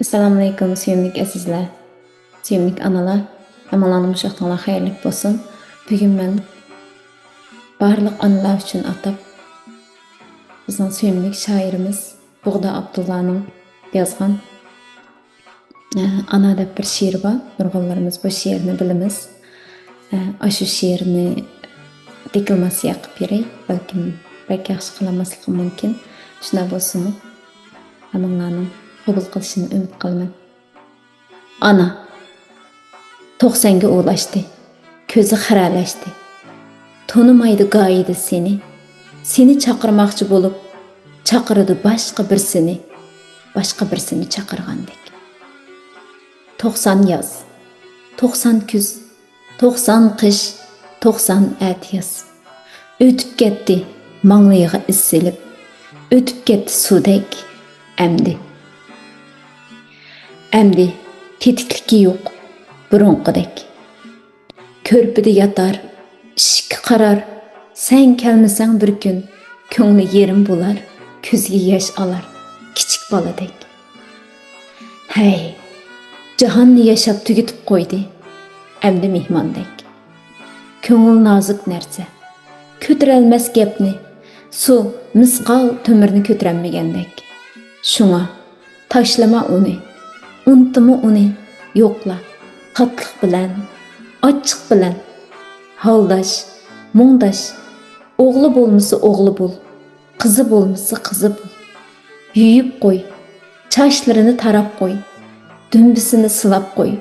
Assalamu alaykum suyumlik azizlar, suyumlik analar, hammalarning şaxtanlar xayrli bolsun. Bugün men barliq analar üçün atab bizning suyumlik shoirimiz Bug'da Abdullahning yozgan ana deb bir she'r bor. Nurg'unlarimiz bu she'rni bilamiz. Aşı she'rni dikilmasi yaqib beray, balkim belki yaxshi qilmasligim mumkin. Shuna bo'lsin. Hammalarning qabul qilishini umid qilaman. Ana 90'ga ulaştı. Közü xiralaştı. Tanımaydı gayidi seni. Seni çaqırmaqçı bolup çaqırdı başqa birsini çaqırgandek. 90 yaz, 90 küz, 90 qış, 90 ət yaz. Ötüp ketdi mаңлайға issilip, ötüp ketdi sudek, Әмді tetikliki yok burunqidek. Körpüde yatar, işki qarar, sen kelmesen bir gün, köngli yerim bular, közge yaş alar, kiçik baladek. Hey, cihanni yaşap tügütüp koydu, əmdi mihmandek. Köngül nazik nerse, kötürelmez gepni, su, misqal tömürni kötürenmegendek. Şuna, taşlama onu, unutma onu, yokla, tatlıq bilen, açıq bilen, haldaş, muңdaş, oğlu bolmasa oğlu bol, kızı bolmasa kızı bol. Yuyup koy, çaşlarını tarap koy, dümbüsünü sılap koy,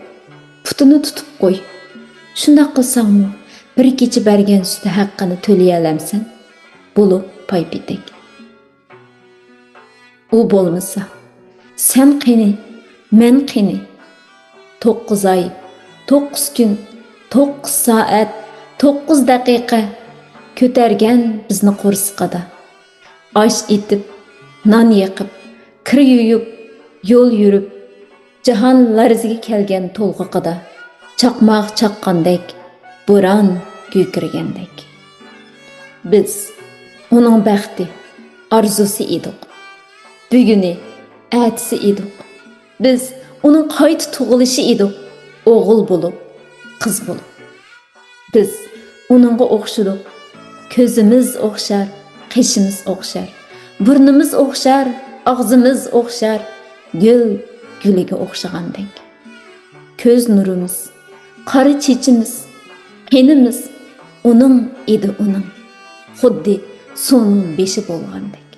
putunu tutup koy. Şunda kılsan mı, bir gece bergen sütü hakkını töleyelemsen, bulup pay bitek. O bolmasa, sen qeni, men qeni, 9 ay, 9 gün, 9 saat, 9 daqiqa kötergen bizni qo'rsqada. Aş etip, nan yaqib, kir yuyup, yol yürüp, cihan larziga kelgen tolg'iqida, chaqmoq chaqqandek, bo'ron ko'kirgandek. Biz onun baxti, arzusi edik. Bugüni, atisi edik. Biz onun qayta tug'ilishi edik. O'g'il bo'lib, qiz bo'lib. Biz onunğa o'xshadik. Ko'zimiz o'xshar, qishimiz o'xshar, burnimiz o'xshar, og'zimiz o'xshar, gul guliga o'xshagandek. Ko'z nurimiz, qari chechimiz, qenimiz onun edi onun. Xuddi suvning beshi bo'lgandek.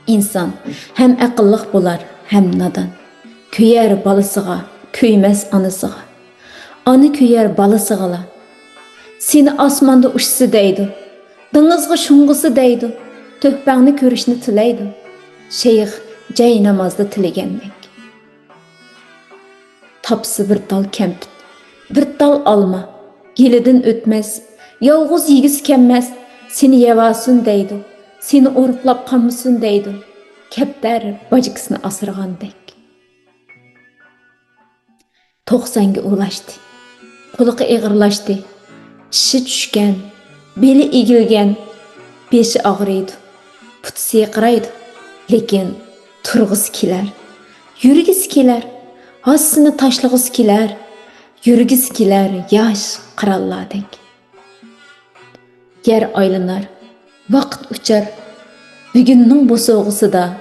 İnsan hem aqlliq bo'lar, hem nadan. Köyər balısığa, köyməz anısığa. Anı köyər balısığa. Seni asmanda uçsu deydi. Dınızğı şunğusu deydi. Töhbəğini körüşünü tileydi. Şeyh cay namazda tilegəndek. Tapsı bir dal kempit, bir dal alma. Gelidin ötmez, yalğız yigiz kemməz. Seni yevasın deydi. Seni oruqlap qamısın deydi. Kepter bacıkısını asırğandek. 90'ga ulaştı. Quluqi eğirlaştı. Çişi düşken, beli egilgen, beşi ağrıydı. Putusu yıqıraydı. Lekin turğusu keler. Yürgisi keler. Hassını taşlığısı keler. Yürgisi keler yaş qıralladek. Yer aylanar, vaqt uçar. Bugünning bu soğuğusu da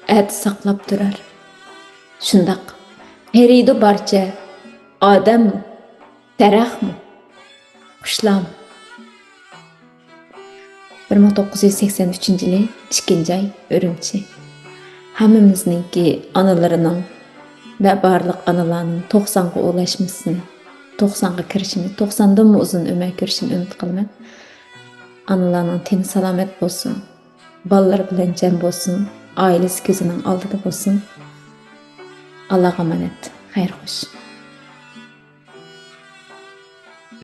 ət saqlap durar. Şundaq, eriydi barcha. Adam mı? Daraxt mı? Quşlar mı? 1983 yılı 2 ay Ürümçi. Hammamizninki analarının ve barliq analarının 90'ga ulaşmasını, 90'ga kirishini, 90'dan mı uzun ömür körüşünü ümid qilaman. Analarının teni salamet bolsun, ballar bilan jam bolsun, ailesi gözünün aldıda bolsun. Allah'a emanet. Xayr xoş.